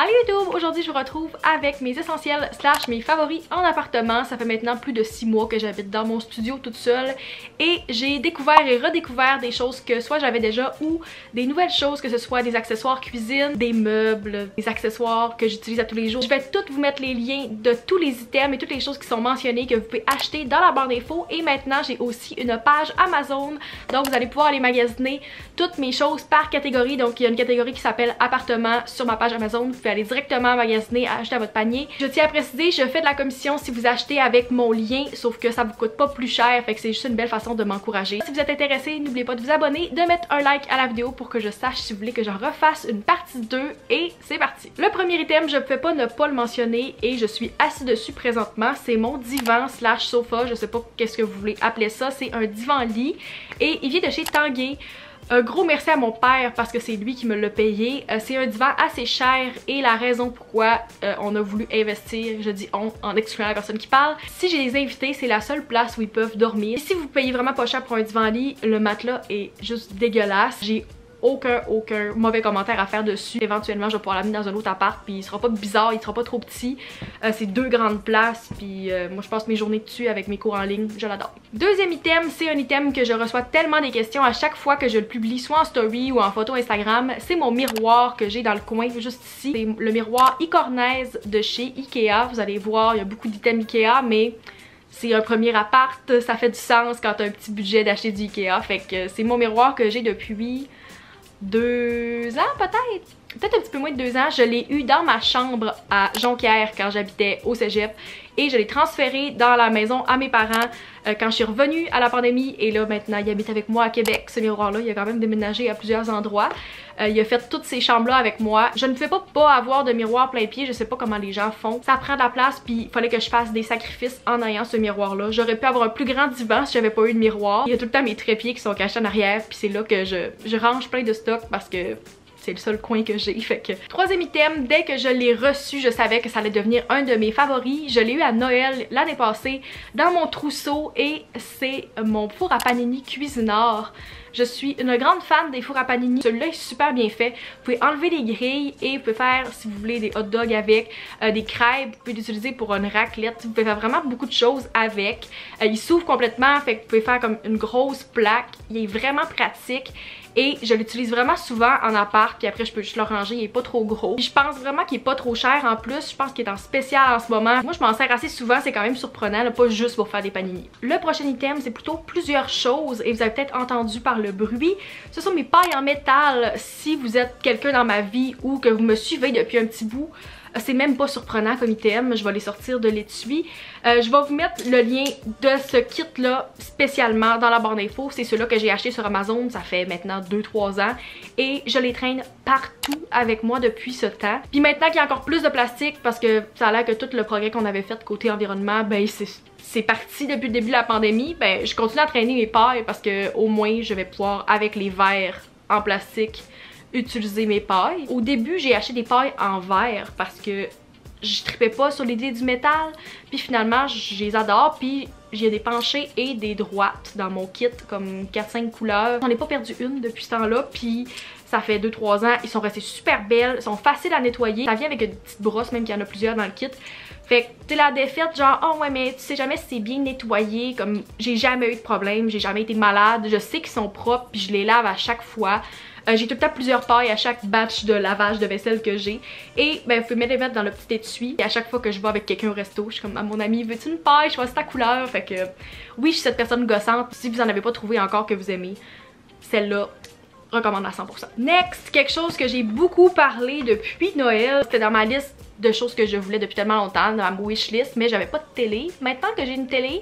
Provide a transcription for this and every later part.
Allez YouTube, aujourd'hui je vous retrouve avec mes essentiels slash mes favoris en appartement. Ça fait maintenant plus de 6 mois que j'habite dans mon studio toute seule et j'ai découvert et redécouvert des choses que soit j'avais déjà ou des nouvelles choses, que ce soit des accessoires cuisine, des meubles, des accessoires que j'utilise à tous les jours. Je vais toutes vous mettre les liens de tous les items et toutes les choses qui sont mentionnées que vous pouvez acheter dans la barre d'infos. Et maintenant j'ai aussi une page Amazon, donc vous allez pouvoir aller magasiner toutes mes choses par catégorie. Donc il y a une catégorie qui s'appelle appartement sur ma page Amazon. Vous pouvez aller directement magasiner, acheter à votre panier. Je tiens à préciser, je fais de la commission si vous achetez avec mon lien, sauf que ça vous coûte pas plus cher, fait que c'est juste une belle façon de m'encourager. Si vous êtes intéressé, n'oubliez pas de vous abonner, de mettre un like à la vidéo pour que je sache si vous voulez que j'en refasse une partie 2 et c'est parti. Le premier item, je ne pouvais pas ne pas le mentionner et je suis assise dessus présentement, c'est mon divan slash sofa, je sais pas qu'est-ce que vous voulez appeler ça, c'est un divan lit et il vient de chez Tanguay. Un gros merci à mon père parce que c'est lui qui me l'a payé. C'est un divan assez cher et la raison pourquoi on a voulu investir, je dis on en excluant la personne qui parle. Si j'ai des invités, c'est la seule place où ils peuvent dormir. Et si vous payez vraiment pas cher pour un divan lit, le matelas est juste dégueulasse. J'ai aucun mauvais commentaire à faire dessus. Éventuellement je vais pouvoir l'amener dans un autre appart puis il sera pas bizarre, il sera pas trop petit. C'est 2 grandes places puis moi je passe mes journées dessus avec mes cours en ligne, je l'adore. Deuxième item, c'est un item que je reçois tellement des questions à chaque fois que je le publie soit en story ou en photo Instagram. C'est mon miroir que j'ai dans le coin juste ici. C'est le miroir Ikornaise de chez Ikea. Vous allez voir, il y a beaucoup d'items Ikea mais c'est un premier appart, ça fait du sens quand t'as un petit budget d'acheter du Ikea. Fait que c'est mon miroir que j'ai depuis 2 ans peut-être un petit peu moins de 2 ans. Je l'ai eu dans ma chambre à Jonquière quand j'habitais au cégep et je l'ai transféré dans la maison à mes parents quand je suis revenue à la pandémie et là maintenant il habite avec moi à Québec. Ce miroir là, il a quand même déménagé à plusieurs endroits. Il a fait toutes ces chambres là avec moi. Je ne pouvais pas avoir de miroir plein pied, je sais pas comment les gens font. Ça prend de la place puis il fallait que je fasse des sacrifices en ayant ce miroir là. J'aurais pu avoir un plus grand divan si j'avais pas eu de miroir. Il y a tout le temps mes trépieds qui sont cachés en arrière puis c'est là que je range plein de stock parce que c'est le seul coin que j'ai. Fait que troisième item, dès que je l'ai reçu, je savais que ça allait devenir un de mes favoris. Je l'ai eu à Noël l'année passée dans mon trousseau et c'est mon four à panini Cuisinart. Je suis une grande fan des fours à panini. Celui-là est super bien fait. Vous pouvez enlever les grilles et vous pouvez faire, si vous voulez, des hot dogs avec, des crêpes. Vous pouvez l'utiliser pour une raclette. Vous pouvez faire vraiment beaucoup de choses avec. Il s'ouvre complètement, fait que vous pouvez faire comme une grosse plaque. Il est vraiment pratique. Et je l'utilise vraiment souvent en appart, puis après je peux juste le ranger, il est pas trop gros. Puis je pense vraiment qu'il est pas trop cher en plus, je pense qu'il est en spécial en ce moment. Moi je m'en sers assez souvent, c'est quand même surprenant, là, pas juste pour faire des panini. Le prochain item, c'est plutôt plusieurs choses et vous avez peut-être entendu par le bruit. Ce sont mes pailles en métal. Si vous êtes quelqu'un dans ma vie ou que vous me suivez depuis un petit bout, c'est même pas surprenant comme item, je vais les sortir de l'étui. Je vais vous mettre le lien de ce kit là spécialement dans la barre d'infos. C'est celui-là que j'ai acheté sur Amazon, ça fait maintenant 2-3 ans. Et je les traîne partout avec moi depuis ce temps. Puis maintenant qu'il y a encore plus de plastique, parce que ça a l'air que tout le progrès qu'on avait fait côté environnement, ben c'est parti depuis le début de la pandémie, ben je continue à traîner mes pailles parce que au moins je vais pouvoir avec les verres en plastique utiliser mes pailles. Au début j'ai acheté des pailles en verre parce que je tripais pas sur l'idée du métal, puis finalement je les adore, puis j'ai des penchées et des droites dans mon kit comme 4-5 couleurs. J'en ai pas perdu une depuis ce temps là, puis ça fait 2-3 ans, ils sont restés super belles, ils sont faciles à nettoyer, ça vient avec une petite brosse même qu'il y en a plusieurs dans le kit. Fait que t'es la défaite genre oh ouais mais tu sais jamais si c'est bien nettoyé, comme j'ai jamais eu de problème, j'ai jamais été malade, je sais qu'ils sont propres puis je les lave à chaque fois. J'ai tout le temps plusieurs pailles à chaque batch de lavage de vaisselle que j'ai. Et ben vous pouvez les mettre dans le petit étui. Et à chaque fois que je vais avec quelqu'un au resto, je suis comme à mon ami, veux-tu une paille? Je choisis ta couleur. Fait que oui, je suis cette personne gossante. Si vous en avez pas trouvé encore que vous aimez, celle-là, recommande à 100%. Next, quelque chose que j'ai beaucoup parlé depuis Noël. C'était dans ma liste de choses que je voulais depuis tellement longtemps, dans ma wishlist, mais j'avais pas de télé. Maintenant que j'ai une télé,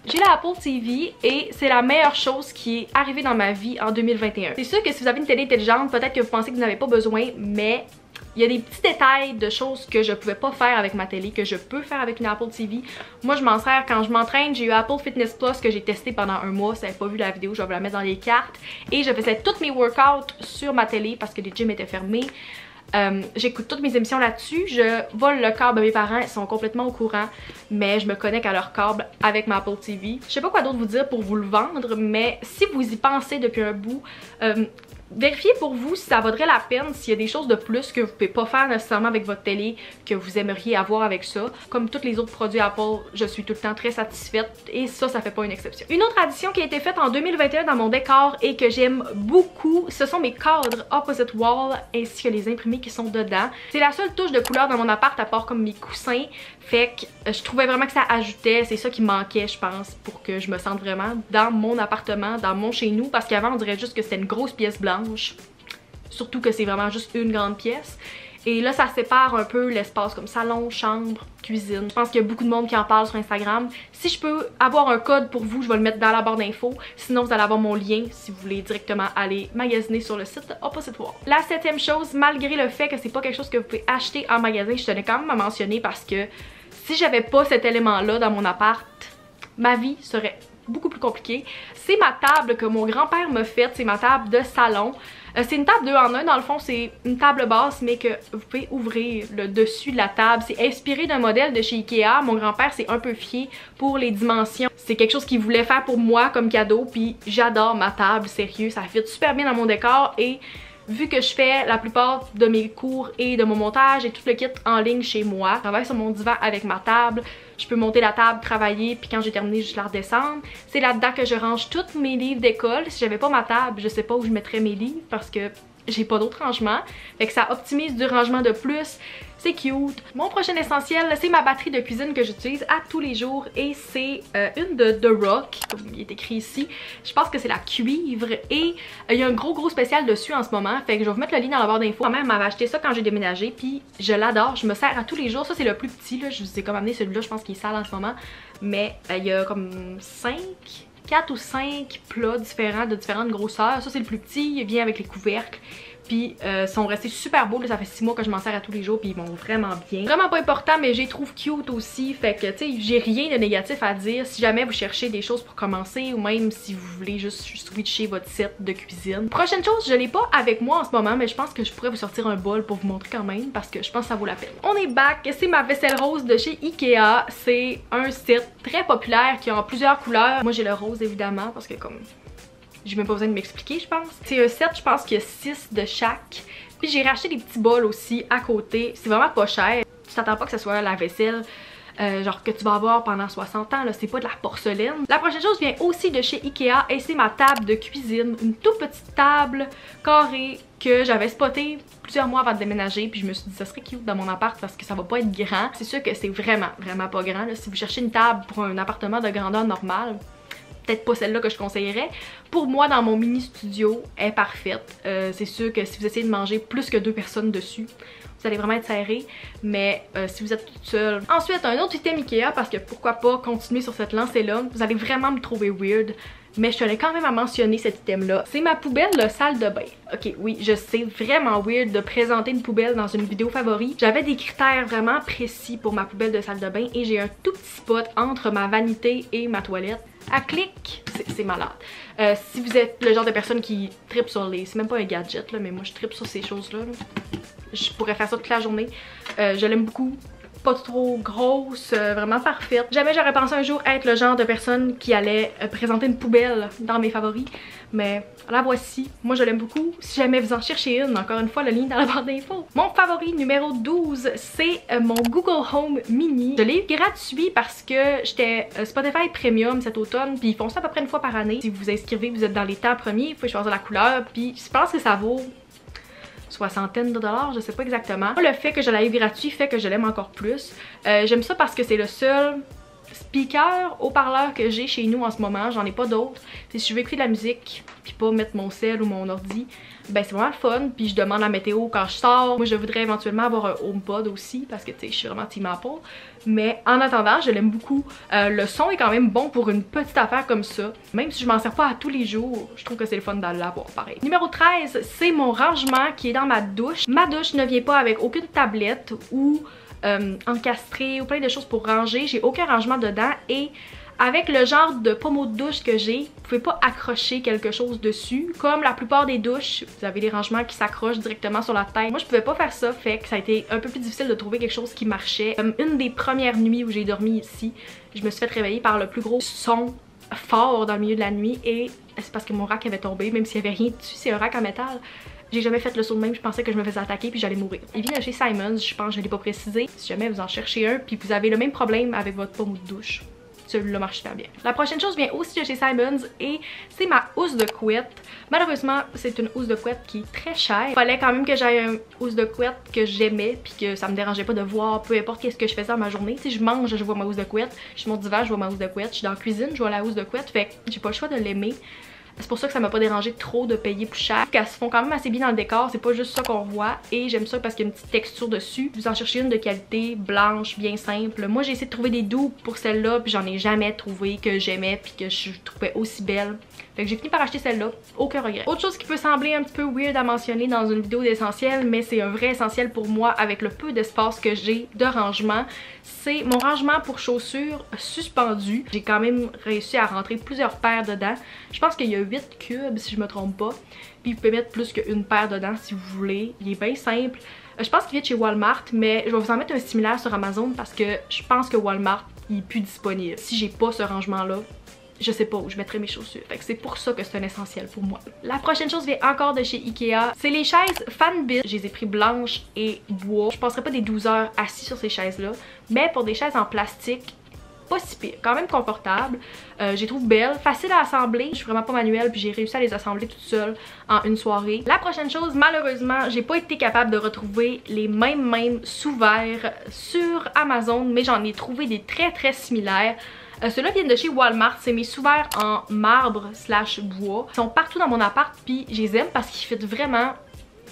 j'ai la Apple TV et c'est la meilleure chose qui est arrivée dans ma vie en 2021. C'est sûr que si vous avez une télé intelligente, peut-être que vous pensez que vous n'avez pas besoin, mais il y a des petits détails de choses que je pouvais pas faire avec ma télé, que je peux faire avec une Apple TV. Moi je m'en sers quand je m'entraîne, j'ai eu Apple Fitness Plus que j'ai testé pendant un mois. Si vous n'avez pas vu la vidéo, je vais vous la mettre dans les cartes. Et je faisais toutes mes workouts sur ma télé parce que les gyms étaient fermés. J'écoute toutes mes émissions là-dessus, je vole le câble de mes parents, ils sont complètement au courant, mais je me connecte à leur câble avec ma Apple TV. Je sais pas quoi d'autre vous dire pour vous le vendre, mais si vous y pensez depuis un bout, Vérifiez pour vous si ça vaudrait la peine, s'il y a des choses de plus que vous pouvez pas faire nécessairement avec votre télé, que vous aimeriez avoir avec ça. Comme tous les autres produits Apple, je suis tout le temps très satisfaite et ça fait pas une exception. Une autre addition qui a été faite en 2021 dans mon décor et que j'aime beaucoup, ce sont mes cadres opposite wall ainsi que les imprimés qui sont dedans. C'est la seule touche de couleur dans mon appart à part comme mes coussins. Fait que je trouvais vraiment que ça ajoutait, c'est ça qui manquait je pense pour que je me sente vraiment dans mon appartement, dans mon chez nous, parce qu'avant on dirait juste que c'était une grosse pièce blanche, surtout que c'est vraiment juste une grande pièce. Et là ça sépare un peu l'espace comme salon, chambre, cuisine. Je pense qu'il y a beaucoup de monde qui en parle sur Instagram. Si je peux avoir un code pour vous, je vais le mettre dans la barre d'infos. Sinon vous allez avoir mon lien si vous voulez directement aller magasiner sur le site Opposite Wall. La 7e chose, malgré le fait que c'est pas quelque chose que vous pouvez acheter en magasin, je tenais quand même à mentionner parce que si j'avais pas cet élément-là dans mon appart, ma vie serait beaucoup plus compliquée. C'est ma table que mon grand-père m'a faite, c'est ma table de salon. C'est une table 2 en 1, dans le fond c'est une table basse mais que vous pouvez ouvrir le dessus de la table. C'est inspiré d'un modèle de chez Ikea. Mon grand-père s'est un peu fié pour les dimensions. C'est quelque chose qu'il voulait faire pour moi comme cadeau, puis j'adore ma table, sérieux, ça fit super bien dans mon décor. Et vu que je fais la plupart de mes cours et de mon montage et tout le kit en ligne chez moi, je travaille sur mon divan avec ma table, je peux monter la table, travailler, puis quand j'ai terminé, juste la redescendre. C'est là-dedans que je range tous mes livres d'école. Si j'avais pas ma table, je sais pas où je mettrais mes livres parce que j'ai pas d'autre rangement. Fait que ça optimise du rangement de plus. C'est cute. Mon prochain essentiel, c'est ma batterie de cuisine que j'utilise à tous les jours et c'est une de The Rock, comme il est écrit ici. Je pense que c'est la cuivre et il y a un gros spécial dessus en ce moment. Fait que je vais vous mettre le lien dans la barre d'infos. Ma mère m'avait acheté ça quand j'ai déménagé puis je l'adore. Je me sers à tous les jours. Ça c'est le plus petit là. Je vous ai comme amené celui-là, je pense qu'il est sale en ce moment. Mais il y a comme 4 ou 5 plats différents de différentes grosseurs. Ça c'est le plus petit, il vient avec les couvercles. Puis sont restés super beaux, là, ça fait 6 mois que je m'en sers à tous les jours puis ils vont vraiment bien. Vraiment pas important mais je les trouve cute aussi, fait que tu sais j'ai rien de négatif à dire si jamais vous cherchez des choses pour commencer ou même si vous voulez juste switcher votre set de cuisine. Prochaine chose, je l'ai pas avec moi en ce moment mais je pense que je pourrais vous sortir un bol pour vous montrer quand même parce que je pense que ça vaut la peine. On est back, c'est ma vaisselle rose de chez Ikea, c'est un set très populaire qui a en plusieurs couleurs. Moi j'ai le rose évidemment parce que comme j'ai même pas besoin de m'expliquer je pense. C'est un set, je pense qu'il y a 6 de chaque. Puis j'ai racheté des petits bols aussi à côté. C'est vraiment pas cher. Tu t'attends pas que ce soit la vaisselle genre que tu vas avoir pendant 60 ans. C'est pas de la porcelaine. La prochaine chose vient aussi de chez Ikea et c'est ma table de cuisine. Une toute petite table carrée que j'avais spotée plusieurs mois avant de déménager. Puis je me suis dit ça serait cute dans mon appart parce que ça va pas être grand. C'est sûr que c'est vraiment pas grand. Là. Si vous cherchez une table pour un appartement de grandeur normale, peut-être pas celle-là que je conseillerais. Pour moi, dans mon mini studio, elle est parfaite. C'est sûr que si vous essayez de manger plus que 2 personnes dessus, vous allez vraiment être serré. Mais si vous êtes toute seule. Ensuite, un autre item Ikea, parce que pourquoi pas continuer sur cette lancée-là. Vous allez vraiment me trouver weird. Mais je tenais quand même à mentionner cet item-là. C'est ma poubelle de salle de bain. Ok, oui, je sais, vraiment weird de présenter une poubelle dans une vidéo favori. J'avais des critères vraiment précis pour ma poubelle de salle de bain et j'ai un tout petit spot entre ma vanité et ma toilette. À clic, c'est malade. Si vous êtes le genre de personne qui tripe sur les... C'est même pas un gadget, là, mais moi je tripe sur ces choses-là. Je pourrais faire ça toute la journée. Je l'aime beaucoup. Pas trop grosse, vraiment parfaite. Jamais j'aurais pensé un jour être le genre de personne qui allait présenter une poubelle dans mes favoris. Mais la voici. Moi je l'aime beaucoup. Si jamais vous en cherchez une, encore une fois le lien dans la barre d'infos. Mon favori numéro 12, c'est mon Google Home Mini. Je l'ai eu gratuit parce que j'étais Spotify Premium cet automne. Puis ils font ça à peu près une fois par année. Si vous vous inscrivez, vous êtes dans les temps premiers. Vous pouvez choisir la couleur. Puis je pense que ça vaut soixantaine de dollars, je sais pas exactement. Le fait que je l'ai eu gratuit fait que je l'aime encore plus. J'aime ça parce que c'est le seul speaker haut-parleur que j'ai chez nous en ce moment. J'en ai pas d'autres. Si je veux écouter de la musique puis pas mettre mon cell ou mon ordi, ben c'est vraiment le fun. Puis je demande la météo quand je sors. Moi je voudrais éventuellement avoir un HomePod aussi parce que tu sais je suis vraiment team Apple. Mais en attendant je l'aime beaucoup. Le son est quand même bon pour une petite affaire comme ça. Même si je m'en sers pas à tous les jours, je trouve que c'est le fun d'aller l'avoir pareil. Numéro 13, c'est mon rangement qui est dans ma douche. Ma douche ne vient pas avec aucune tablette ou encastré ou plein de choses pour ranger. J'ai aucun rangement dedans et avec le genre de pommeau de douche que j'ai, vous pouvez pas accrocher quelque chose dessus. Comme la plupart des douches, vous avez des rangements qui s'accrochent directement sur la tête. Moi je pouvais pas faire ça, fait que ça a été un peu plus difficile de trouver quelque chose qui marchait. Une des premières nuits où j'ai dormi ici, je me suis fait réveiller par le plus gros son fort dans le milieu de la nuit et c'est parce que mon rack avait tombé, même s'il n'y avait rien dessus, c'est un rack en métal. J'ai jamais fait le saut de même, je pensais que je me faisais attaquer puis j'allais mourir. Il vient de chez Simons, je pense que je l'ai pas précisé. Si jamais vous en cherchez un puis vous avez le même problème avec votre pommeau de douche, celui-là marche super bien. La prochaine chose vient aussi de chez Simons et c'est ma housse de couette. Malheureusement, c'est une housse de couette qui est très chère. Il fallait quand même que j'aille une housse de couette que j'aimais puis que ça me dérangeait pas de voir peu importe qu'est-ce que je faisais dans ma journée. Si je mange, je vois ma housse de couette. Je suis sur mon divan, je vois ma housse de couette. Je suis dans la cuisine, je vois la housse de couette. Fait que j'ai pas le choix de l'aimer. C'est pour ça que ça m'a pas dérangé trop de payer plus cher. Qu'elles se font quand même assez bien dans le décor, c'est pas juste ça qu'on voit. Et j'aime ça parce qu'il y a une petite texture dessus. Vous en cherchez une de qualité, blanche, bien simple. Moi j'ai essayé de trouver des dupes pour celle-là, puis j'en ai jamais trouvé que j'aimais puis que je trouvais aussi belle. Fait que j'ai fini par acheter celle-là, aucun regret. Autre chose qui peut sembler un petit peu weird à mentionner dans une vidéo d'essentiel, mais c'est un vrai essentiel pour moi avec le peu d'espace que j'ai de rangement, c'est mon rangement pour chaussures suspendu. J'ai quand même réussi à rentrer plusieurs paires dedans. Je pense qu'il y a 8 cubes si je me trompe pas. Puis vous pouvez mettre plus qu'une paire dedans si vous voulez. Il est bien simple. Je pense qu'il vient de chez Walmart, mais je vais vous en mettre un similaire sur Amazon parce que je pense que Walmart il est plus disponible. Si j'ai pas ce rangement-là, je sais pas où je mettrai mes chaussures. Fait que c'est pour ça que c'est un essentiel pour moi. La prochaine chose vient encore de chez Ikea. C'est les chaises Fanbit. Je les ai pris blanches et bois. Je passerai pas des 12 heures assis sur ces chaises-là. Mais pour des chaises en plastique, pas si pire. Quand même confortable. Je les trouve belles. Faciles à assembler. Je suis vraiment pas manuelle puis j'ai réussi à les assembler toute seule en une soirée. La prochaine chose, malheureusement, j'ai pas été capable de retrouver les mêmes sous-verres sur Amazon. Mais j'en ai trouvé des très similaires. Ceux-là viennent de chez Walmart, c'est mes sous-verres en marbre / bois. Ils sont partout dans mon appart puis je les aime parce qu'ils fit vraiment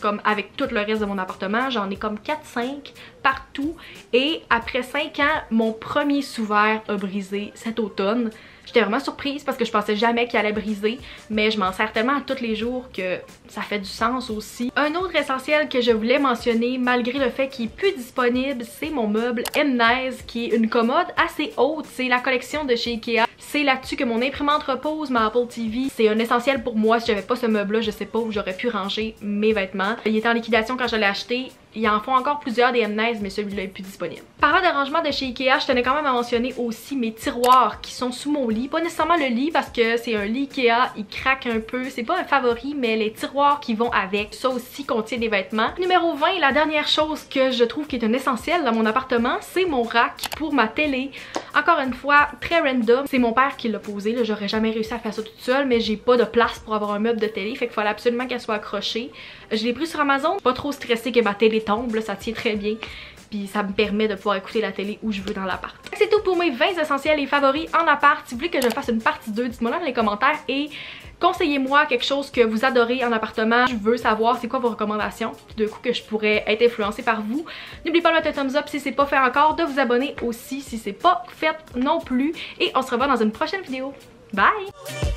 comme avec tout le reste de mon appartement. J'en ai comme 4-5 partout et après 5 ans, mon premier sous-verre a brisé cet automne. J'étais vraiment surprise parce que je pensais jamais qu'il allait briser, mais je m'en sers tellement à tous les jours que ça fait du sens aussi. Un autre essentiel que je voulais mentionner, malgré le fait qu'il est plus disponible, c'est mon meuble Mnez, qui est une commode assez haute. C'est la collection de chez Ikea. C'est là-dessus que mon imprimante repose, ma Apple TV. C'est un essentiel pour moi. Si j'avais pas ce meuble-là, je sais pas où j'aurais pu ranger mes vêtements. Il était en liquidation quand je l'ai acheté. Ils en font encore plusieurs des Mnez, mais celui-là est plus disponible. Parlant de rangement de chez Ikea, je tenais quand même à mentionner aussi mes tiroirs qui sont sous mon lit. Pas nécessairement le lit parce que c'est un lit Ikea, il craque un peu. C'est pas un favori, mais les tiroirs qui vont avec. Ça aussi contient des vêtements. Numéro 20, la dernière chose que je trouve qui est un essentiel dans mon appartement, c'est mon rack pour ma télé. Encore une fois, très random. C'est mon père qui l'a posé. J'aurais jamais réussi à faire ça toute seule, mais j'ai pas de place pour avoir un meuble de télé. Fait qu'il fallait absolument qu'elle soit accrochée. Je l'ai pris sur Amazon. Pas trop stressée que ma télé tombe, là, ça tient très bien. Puis ça me permet de pouvoir écouter la télé où je veux dans l'appart. C'est tout pour mes 20 essentiels et favoris en appart. Si vous voulez que je fasse une partie 2, dites-moi dans les commentaires et conseillez-moi quelque chose que vous adorez en appartement. Je veux savoir c'est quoi vos recommandations. Puis de coup que je pourrais être influencée par vous. N'oubliez pas de mettre un thumbs up si c'est pas fait encore, de vous abonner aussi si c'est pas fait non plus. Et on se revoit dans une prochaine vidéo. Bye!